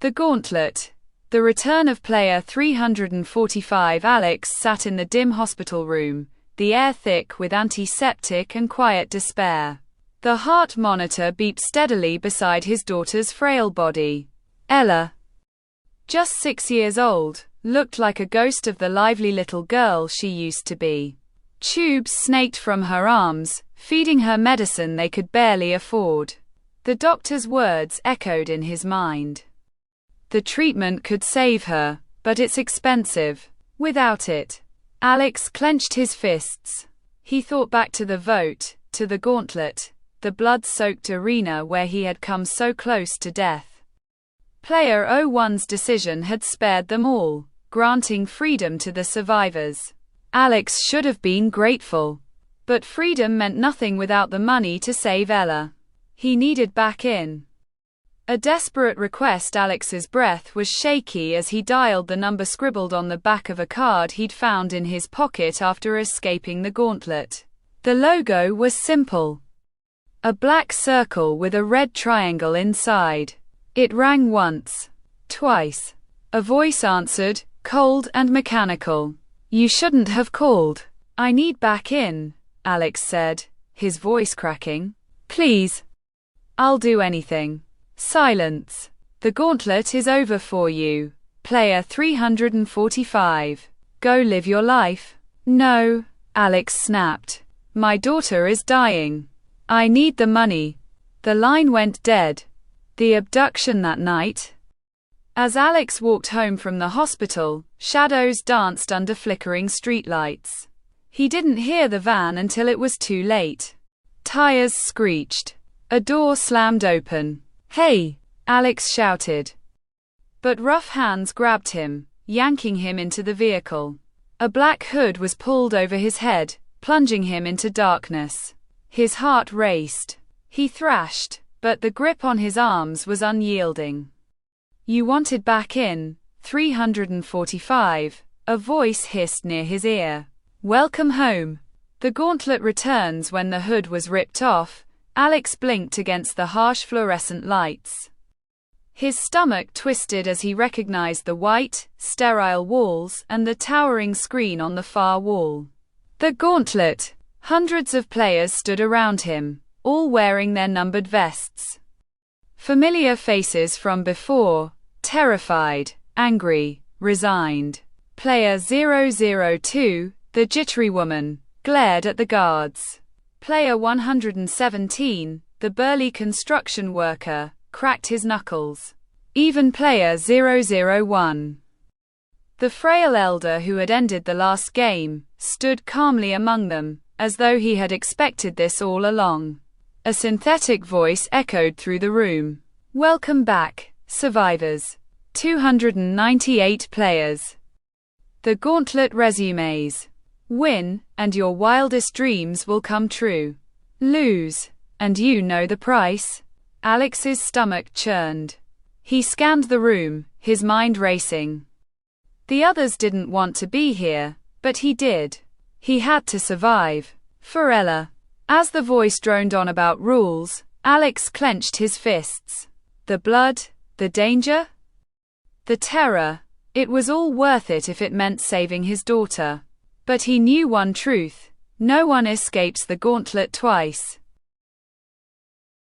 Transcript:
The Gauntlet. The return of player 345. Alex sat in the dim hospital room, the air thick with antiseptic and quiet despair. The heart monitor beeped steadily beside his daughter's frail body. Ella, just 6 years old, looked like a ghost of the lively little girl she used to be. Tubes snaked from her arms, feeding her medicine they could barely afford. The doctor's words echoed in his mind. The treatment could save her, but it's expensive. Without it. Alex clenched his fists. He thought back to the vote, to the gauntlet, the blood-soaked arena where he had come so close to death. Player 01's decision had spared them all, granting freedom to the survivors. Alex should have been grateful. But freedom meant nothing without the money to save Ella. He needed back in. A desperate request. Alex's breath was shaky as he dialed the number scribbled on the back of a card he'd found in his pocket after escaping the gauntlet. The logo was simple. A black circle with a red triangle inside. It rang once. Twice. A voice answered, cold and mechanical. "You shouldn't have called. I need back in," Alex said, his voice cracking. "Please. I'll do anything." Silence. "The gauntlet is over for you. Player 345. Go live your life." "No," Alex snapped. "My daughter is dying. I need the money." The line went dead. The abduction that night? As Alex walked home from the hospital, shadows danced under flickering streetlights. He didn't hear the van until it was too late. Tires screeched. A door slammed open. "Hey!" Alex shouted. But rough hands grabbed him, yanking him into the vehicle. A black hood was pulled over his head, plunging him into darkness. His heart raced. He thrashed, but the grip on his arms was unyielding. "You wanted back in, 345, a voice hissed near his ear. "Welcome home." The gauntlet returns. When the hood was ripped off, Alex blinked against the harsh fluorescent lights. His stomach twisted as he recognized the white, sterile walls and the towering screen on the far wall. The gauntlet. Hundreds of players stood around him, all wearing their numbered vests. Familiar faces from before, terrified, angry, resigned. Player 002, the jittery woman, glared at the guards. Player 117, the burly construction worker, cracked his knuckles. Even player 001, the frail elder who had ended the last game, stood calmly among them, as though he had expected this all along. A synthetic voice echoed through the room. "Welcome back, survivors. 298 players. The gauntlet resumes. Win, and your wildest dreams will come true. Lose, and you know the price." Alex's stomach churned. He scanned the room, his mind racing. The others didn't want to be here, but he did. He had to survive. For Ella. As the voice droned on about rules, Alex clenched his fists. The blood, the danger, the terror. It was all worth it if it meant saving his daughter. But he knew one truth. No one escapes the gauntlet twice.